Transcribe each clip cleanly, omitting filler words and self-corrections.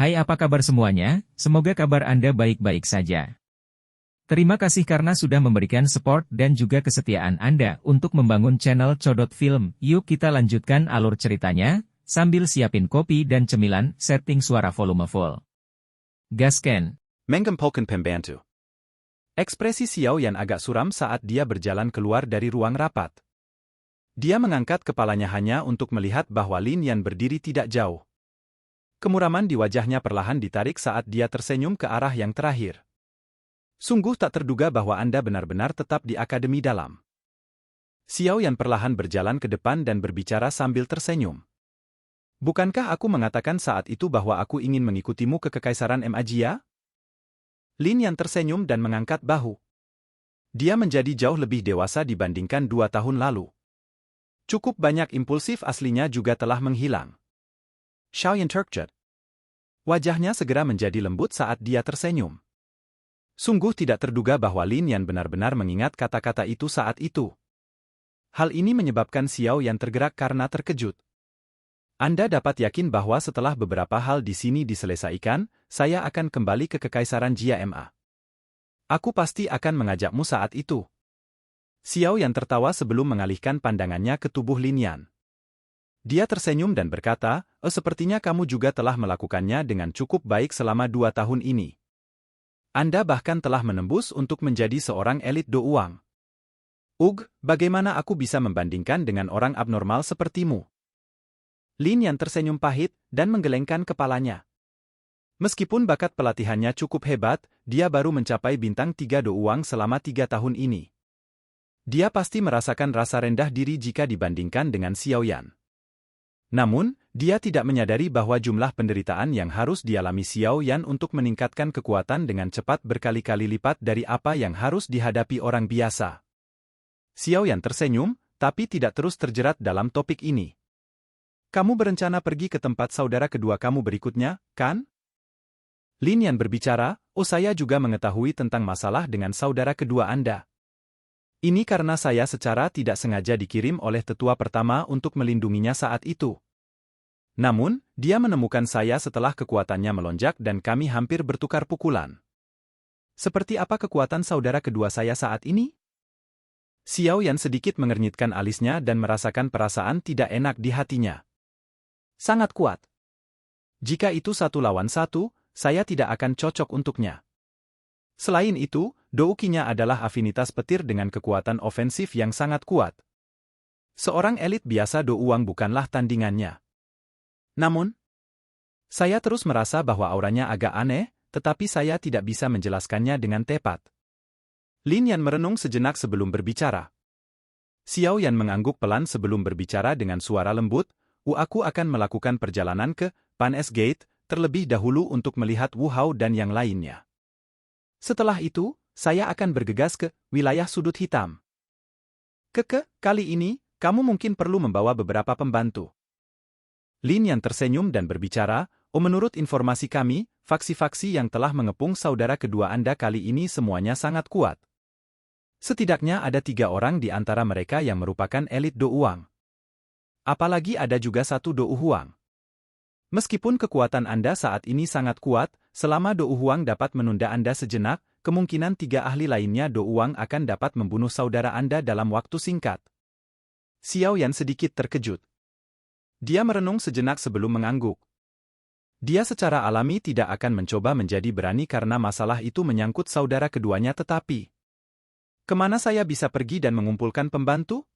Hai, apa kabar semuanya? Semoga kabar Anda baik-baik saja. Terima kasih karena sudah memberikan support dan juga kesetiaan Anda untuk membangun channel Codot Film. Yuk kita lanjutkan alur ceritanya, sambil siapin kopi dan cemilan, setting suara volume full. Gasken. Menggempolkan pembantu. Ekspresi Xiao Yan agak suram saat dia berjalan keluar dari ruang rapat. Dia mengangkat kepalanya hanya untuk melihat bahwa Lin Yan berdiri tidak jauh. Kemuraman di wajahnya perlahan ditarik saat dia tersenyum ke arah yang terakhir. Sungguh tak terduga bahwa Anda benar-benar tetap di Akademi Dalam. Xiao Yan perlahan berjalan ke depan dan berbicara sambil tersenyum. Bukankah aku mengatakan saat itu bahwa aku ingin mengikutimu ke Kekaisaran Magia? Lin Yan tersenyum dan mengangkat bahu. Dia menjadi jauh lebih dewasa dibandingkan 2 tahun lalu. Cukup banyak impulsif aslinya juga telah menghilang. Xiao Yan terkejut. Wajahnya segera menjadi lembut saat dia tersenyum. Sungguh tidak terduga bahwa Lin Yan benar-benar mengingat kata-kata itu saat itu. Hal ini menyebabkan Xiao Yan tergerak karena terkejut. Anda dapat yakin bahwa setelah beberapa hal di sini diselesaikan, saya akan kembali ke Kekaisaran Jia Ma. Aku pasti akan mengajakmu saat itu. Xiao Yan tertawa sebelum mengalihkan pandangannya ke tubuh Lin Yan. Dia tersenyum dan berkata, sepertinya kamu juga telah melakukannya dengan cukup baik selama 2 tahun ini. Anda bahkan telah menembus untuk menjadi seorang elit douang. Bagaimana aku bisa membandingkan dengan orang abnormal sepertimu? Lin Yan tersenyum pahit dan menggelengkan kepalanya. Meskipun bakat pelatihannya cukup hebat, dia baru mencapai bintang 3 douang selama 3 tahun ini. Dia pasti merasakan rasa rendah diri jika dibandingkan dengan Xiao Yan. Namun, dia tidak menyadari bahwa jumlah penderitaan yang harus dialami Xiao Yan untuk meningkatkan kekuatan dengan cepat berkali-kali lipat dari apa yang harus dihadapi orang biasa. Xiao Yan tersenyum, tapi tidak terus terjerat dalam topik ini. Kamu berencana pergi ke tempat saudara kedua kamu berikutnya, kan? Lin Yan berbicara, saya juga mengetahui tentang masalah dengan saudara kedua Anda. Ini karena saya secara tidak sengaja dikirim oleh tetua pertama untuk melindunginya saat itu. Namun, dia menemukan saya setelah kekuatannya melonjak dan kami hampir bertukar pukulan. Seperti apa kekuatan saudara kedua saya saat ini? Xiao Yan sedikit mengernyitkan alisnya dan merasakan perasaan tidak enak di hatinya. Sangat kuat. Jika itu 1 lawan 1, saya tidak akan cocok untuknya. Selain itu, Doukinya adalah afinitas petir dengan kekuatan ofensif yang sangat kuat. Seorang elit biasa douang bukanlah tandingannya. Namun, saya terus merasa bahwa auranya agak aneh, tetapi saya tidak bisa menjelaskannya dengan tepat. Lin Yan merenung sejenak sebelum berbicara. Xiao Yan mengangguk pelan sebelum berbicara dengan suara lembut, aku akan melakukan perjalanan ke Panes Gate terlebih dahulu untuk melihat Wu Hao dan yang lainnya. Setelah itu, saya akan bergegas ke wilayah sudut hitam. Kali ini, kamu mungkin perlu membawa beberapa pembantu. Lin Yan tersenyum dan berbicara, menurut informasi kami, faksi-faksi yang telah mengepung saudara kedua Anda kali ini semuanya sangat kuat. Setidaknya ada 3 orang di antara mereka yang merupakan elit douang. Apalagi ada juga 1 douhuang. Meskipun kekuatan Anda saat ini sangat kuat, selama douhuang dapat menunda Anda sejenak, kemungkinan 3 ahli lainnya douang akan dapat membunuh saudara Anda dalam waktu singkat. Xiao Yan sedikit terkejut. Dia merenung sejenak sebelum mengangguk. Dia secara alami tidak akan mencoba menjadi berani karena masalah itu menyangkut saudara keduanya, tetapi kemana saya bisa pergi dan mengumpulkan pembantu?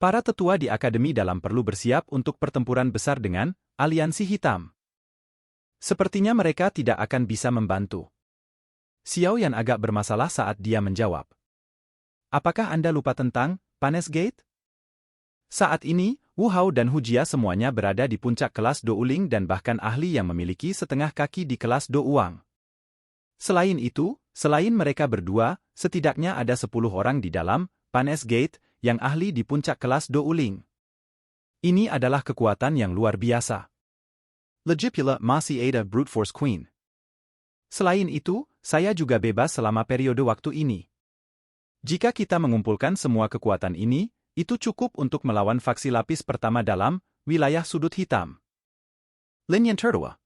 Para tetua di Akademi Dalam perlu bersiap untuk pertempuran besar dengan Aliansi Hitam. Sepertinya mereka tidak akan bisa membantu. Xiao Yan agak bermasalah saat dia menjawab. Apakah Anda lupa tentang Panes Gate? Saat ini, Wu Hao dan Hu Jia semuanya berada di puncak kelas Douling dan bahkan ahli yang memiliki setengah kaki di kelas Douang. Selain itu, selain mereka berdua, setidaknya ada 10 orang di dalam Panes Gate yang ahli di puncak kelas Douling. Ini adalah kekuatan yang luar biasa. Legipula masih ada Brute Force Queen. Selain itu, saya juga bebas selama periode waktu ini. Jika kita mengumpulkan semua kekuatan ini, itu cukup untuk melawan faksi lapis pertama dalam wilayah sudut hitam. Lin Yan tertawa.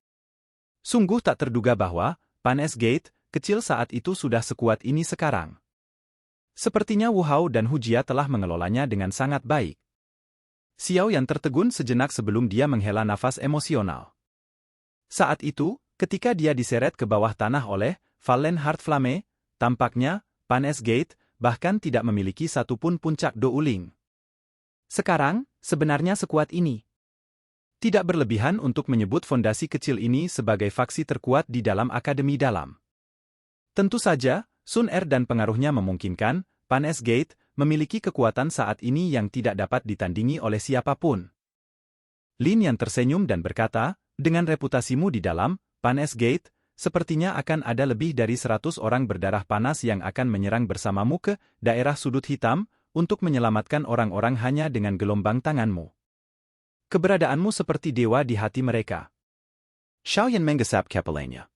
Sungguh tak terduga bahwa Pan S-Gate kecil saat itu sudah sekuat ini sekarang. Sepertinya Wu Hao dan Hu Jia telah mengelolanya dengan sangat baik. Xiao Yan tertegun sejenak sebelum dia menghela nafas emosional. Saat itu, ketika dia diseret ke bawah tanah oleh Fallen Heart Flame, tampaknya Pan S-Gate bahkan tidak memiliki satupun puncak Douling. Sekarang, sebenarnya sekuat ini. Tidak berlebihan untuk menyebut fondasi kecil ini sebagai faksi terkuat di dalam Akademi Dalam. Tentu saja, Sun Er dan pengaruhnya memungkinkan Pan S-Gate memiliki kekuatan saat ini yang tidak dapat ditandingi oleh siapapun. Lin Yan tersenyum dan berkata, dengan reputasimu di dalam Pan S-Gate, sepertinya akan ada lebih dari 100 orang berdarah panas yang akan menyerang bersamamu ke daerah sudut hitam untuk menyelamatkan orang-orang hanya dengan gelombang tanganmu. Keberadaanmu seperti dewa di hati mereka. Xiao Yan menggesap kepalanya.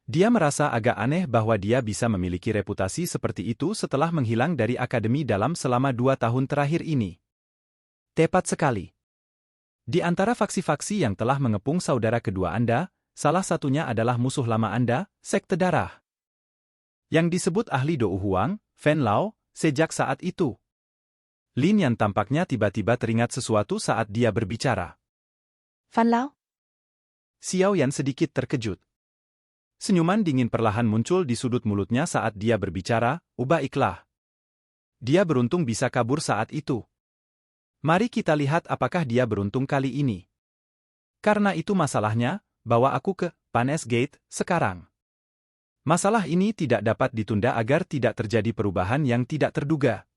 Dia merasa agak aneh bahwa dia bisa memiliki reputasi seperti itu setelah menghilang dari Akademi Dalam selama 2 tahun terakhir ini. Tepat sekali. Di antara faksi-faksi yang telah mengepung saudara kedua Anda, salah satunya adalah musuh lama Anda, Sekte Darah. Yang disebut ahli Dou Huang, Fen Lao, sejak saat itu. Lin Yan tampaknya tiba-tiba teringat sesuatu saat dia berbicara. Fan Lao? Xiao Yan sedikit terkejut. Senyuman dingin perlahan muncul di sudut mulutnya saat dia berbicara, baiklah. Dia beruntung bisa kabur saat itu. Mari kita lihat apakah dia beruntung kali ini. Karena itu masalahnya, bawa aku ke Pan S-Gate sekarang. Masalah ini tidak dapat ditunda agar tidak terjadi perubahan yang tidak terduga.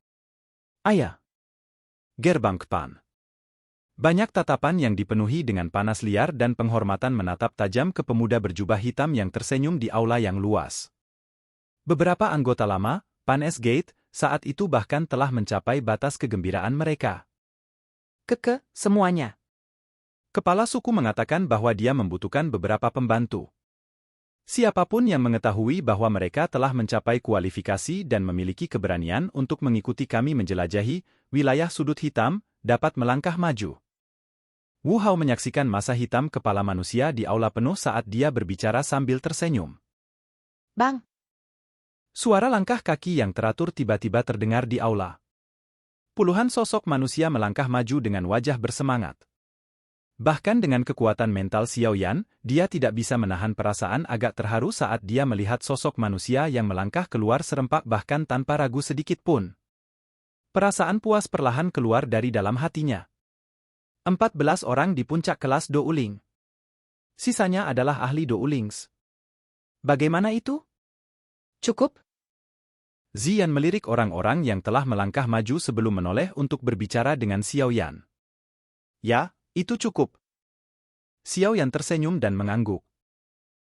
Ayah. Gerbang Pan. Banyak tatapan yang dipenuhi dengan panas liar dan penghormatan menatap tajam ke pemuda berjubah hitam yang tersenyum di aula yang luas. Beberapa anggota lama, Pan S-Gate, saat itu bahkan telah mencapai batas kegembiraan mereka. Semuanya. Kepala suku mengatakan bahwa dia membutuhkan beberapa pembantu. Siapapun yang mengetahui bahwa mereka telah mencapai kualifikasi dan memiliki keberanian untuk mengikuti kami menjelajahi wilayah sudut hitam, dapat melangkah maju. Wu Hao menyaksikan masa hitam kepala manusia di aula penuh saat dia berbicara sambil tersenyum. Bang. Suara langkah kaki yang teratur tiba-tiba terdengar di aula. Puluhan sosok manusia melangkah maju dengan wajah bersemangat. Bahkan dengan kekuatan mental Xiao Yan, dia tidak bisa menahan perasaan agak terharu saat dia melihat sosok manusia yang melangkah keluar serempak bahkan tanpa ragu sedikit pun. Perasaan puas perlahan keluar dari dalam hatinya. 14 orang di puncak kelas Douling. Sisanya adalah ahli Doulings. Bagaimana itu? Cukup? Ziyan melirik orang-orang yang telah melangkah maju sebelum menoleh untuk berbicara dengan Xiao Yan. Ya, itu cukup. Xiao Yan tersenyum dan mengangguk.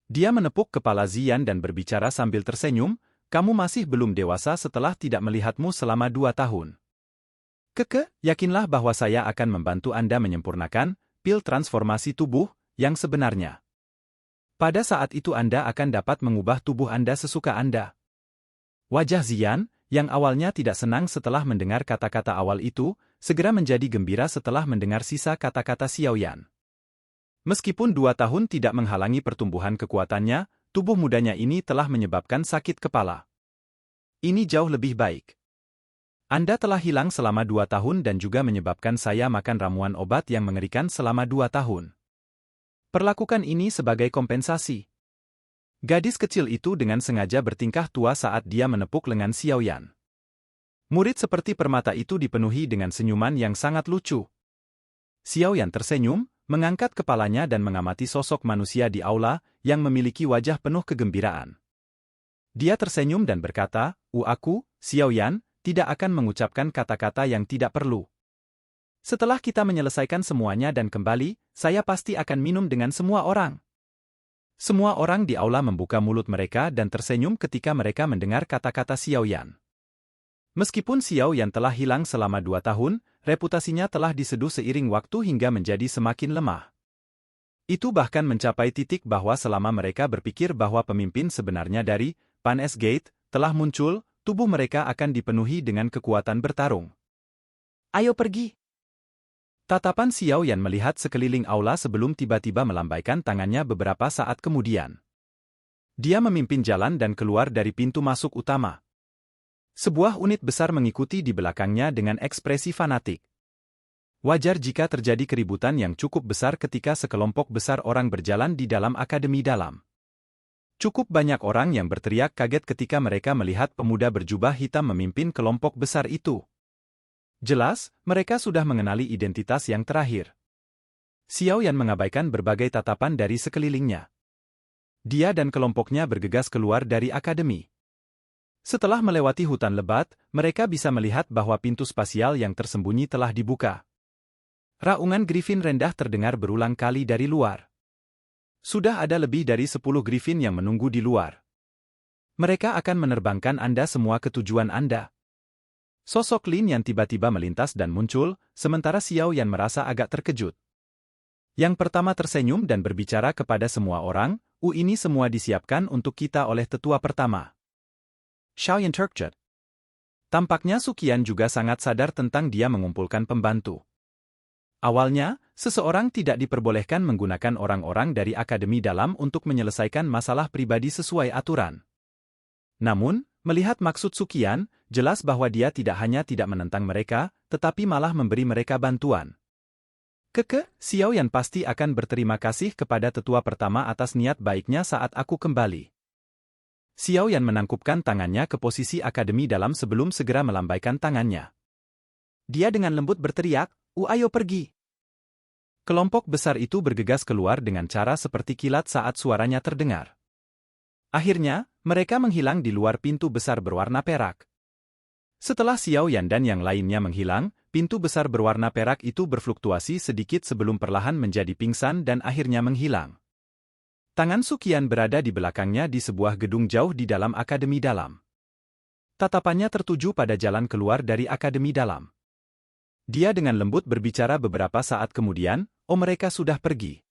Dia menepuk kepala Ziyan dan berbicara sambil tersenyum, kamu masih belum dewasa setelah tidak melihatmu selama 2 tahun. Yakinlah bahwa saya akan membantu Anda menyempurnakan pil transformasi tubuh yang sebenarnya. Pada saat itu Anda akan dapat mengubah tubuh Anda sesuka Anda. Wajah Ziyan, yang awalnya tidak senang setelah mendengar kata-kata awal itu, segera menjadi gembira setelah mendengar sisa kata-kata Xiao Yan. Meskipun 2 tahun tidak menghalangi pertumbuhan kekuatannya, tubuh mudanya ini telah menyebabkan sakit kepala. Ini jauh lebih baik. Anda telah hilang selama 2 tahun dan juga menyebabkan saya makan ramuan obat yang mengerikan selama 2 tahun. Perlakukan ini sebagai kompensasi. Gadis kecil itu dengan sengaja bertingkah tua saat dia menepuk lengan Xiao Yan. Murid seperti permata itu dipenuhi dengan senyuman yang sangat lucu. Xiao Yan tersenyum, mengangkat kepalanya dan mengamati sosok manusia di aula yang memiliki wajah penuh kegembiraan. Dia tersenyum dan berkata, aku, Xiao Yan, tidak akan mengucapkan kata-kata yang tidak perlu. Setelah kita menyelesaikan semuanya dan kembali, saya pasti akan minum dengan semua orang. Semua orang di aula membuka mulut mereka dan tersenyum ketika mereka mendengar kata-kata Xiao Yan. Meskipun Xiao Yan telah hilang selama 2 tahun, reputasinya telah diseduh seiring waktu hingga menjadi semakin lemah. Itu bahkan mencapai titik bahwa selama mereka berpikir bahwa pemimpin sebenarnya dari Pan S-Gate telah muncul, tubuh mereka akan dipenuhi dengan kekuatan bertarung. Ayo pergi. Tatapan Xiao Yan melihat sekeliling aula sebelum tiba-tiba melambaikan tangannya beberapa saat kemudian. Dia memimpin jalan dan keluar dari pintu masuk utama. Sebuah unit besar mengikuti di belakangnya dengan ekspresi fanatik. Wajar jika terjadi keributan yang cukup besar ketika sekelompok besar orang berjalan di dalam akademi dalam. Cukup banyak orang yang berteriak kaget ketika mereka melihat pemuda berjubah hitam memimpin kelompok besar itu. Jelas, mereka sudah mengenali identitas yang terakhir. Xiao Yan mengabaikan berbagai tatapan dari sekelilingnya. Dia dan kelompoknya bergegas keluar dari akademi. Setelah melewati hutan lebat, mereka bisa melihat bahwa pintu spasial yang tersembunyi telah dibuka. Raungan Griffin rendah terdengar berulang kali dari luar. Sudah ada lebih dari 10 Griffin yang menunggu di luar. Mereka akan menerbangkan Anda semua ke tujuan Anda. Sosok Lin yang tiba-tiba melintas dan muncul, sementara Xiao Yan merasa agak terkejut. Yang pertama tersenyum dan berbicara kepada semua orang, ini semua disiapkan untuk kita oleh tetua pertama. Xiao Yan terkejut. Tampaknya Suqian juga sangat sadar tentang dia mengumpulkan pembantu. Awalnya, seseorang tidak diperbolehkan menggunakan orang-orang dari akademi dalam untuk menyelesaikan masalah pribadi sesuai aturan. Namun, melihat maksud Suqian, jelas bahwa dia tidak hanya tidak menentang mereka, tetapi malah memberi mereka bantuan. Xiao Yan pasti akan berterima kasih kepada tetua pertama atas niat baiknya saat aku kembali. Xiao Yan menangkupkan tangannya ke posisi akademi dalam sebelum segera melambaikan tangannya. Dia dengan lembut berteriak, ayo pergi. Kelompok besar itu bergegas keluar dengan cara seperti kilat saat suaranya terdengar. Akhirnya, mereka menghilang di luar pintu besar berwarna perak. Setelah Xiao Yan dan yang lainnya menghilang, pintu besar berwarna perak itu berfluktuasi sedikit sebelum perlahan menjadi pingsan dan akhirnya menghilang. Tangan Suqian berada di belakangnya di sebuah gedung jauh di dalam akademi dalam. Tatapannya tertuju pada jalan keluar dari akademi dalam. Dia dengan lembut berbicara beberapa saat kemudian, mereka sudah pergi.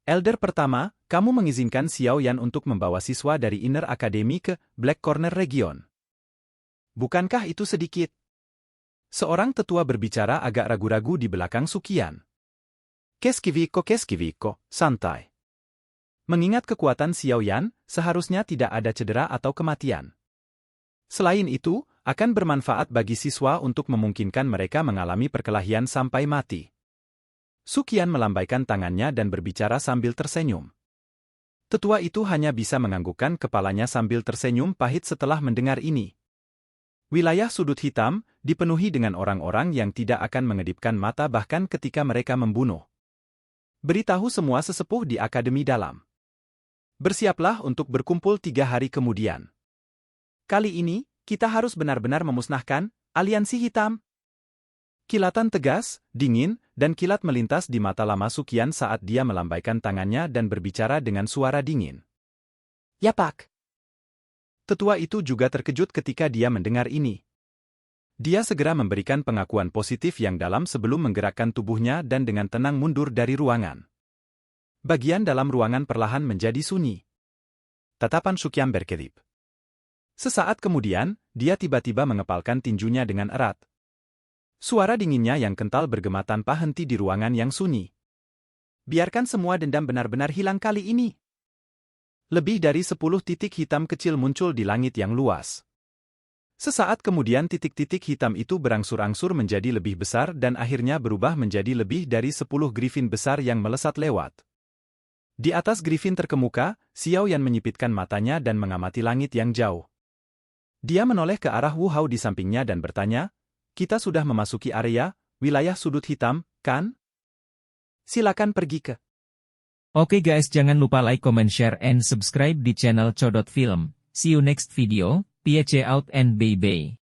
Elder pertama, kamu mengizinkan Xiao Yan untuk membawa siswa dari Inner Academy ke Black Corner Region. Bukankah itu sedikit? Seorang tetua berbicara agak ragu-ragu di belakang Suqian. Keskiviko, santai. Mengingat kekuatan Xiao Yan, seharusnya tidak ada cedera atau kematian. Selain itu, akan bermanfaat bagi siswa untuk memungkinkan mereka mengalami perkelahian sampai mati. Suqian melambaikan tangannya dan berbicara sambil tersenyum. Tetua itu hanya bisa menganggukkan kepalanya sambil tersenyum pahit setelah mendengar ini. Wilayah sudut hitam dipenuhi dengan orang-orang yang tidak akan mengedipkan mata bahkan ketika mereka membunuh. Beritahu semua sesepuh di akademi dalam. Bersiaplah untuk berkumpul 3 hari kemudian. Kali ini, kita harus benar-benar memusnahkan aliansi hitam. Kilatan tegas, dingin, dan kilat melintas di mata lama Suqian saat dia melambaikan tangannya dan berbicara dengan suara dingin. Ya Pak. Tetua itu juga terkejut ketika dia mendengar ini. Dia segera memberikan pengakuan positif yang dalam sebelum menggerakkan tubuhnya dan dengan tenang mundur dari ruangan. Bagian dalam ruangan perlahan menjadi sunyi. Tatapan Suqian berkedip. Sesaat kemudian, dia tiba-tiba mengepalkan tinjunya dengan erat. Suara dinginnya yang kental bergema tanpa henti di ruangan yang sunyi. Biarkan semua dendam benar-benar hilang kali ini. Lebih dari 10 titik hitam kecil muncul di langit yang luas. Sesaat kemudian titik-titik hitam itu berangsur-angsur menjadi lebih besar dan akhirnya berubah menjadi lebih dari 10 Griffin besar yang melesat lewat. Di atas Griffin terkemuka, Xiao Yan menyipitkan matanya dan mengamati langit yang jauh. Dia menoleh ke arah Wu Hao di sampingnya dan bertanya, kita sudah memasuki area, wilayah sudut hitam, kan? Silakan pergi ke. Oke guys, jangan lupa like, comment, share, and subscribe di channel Codot Film. See you next video, peace out and bye-bye.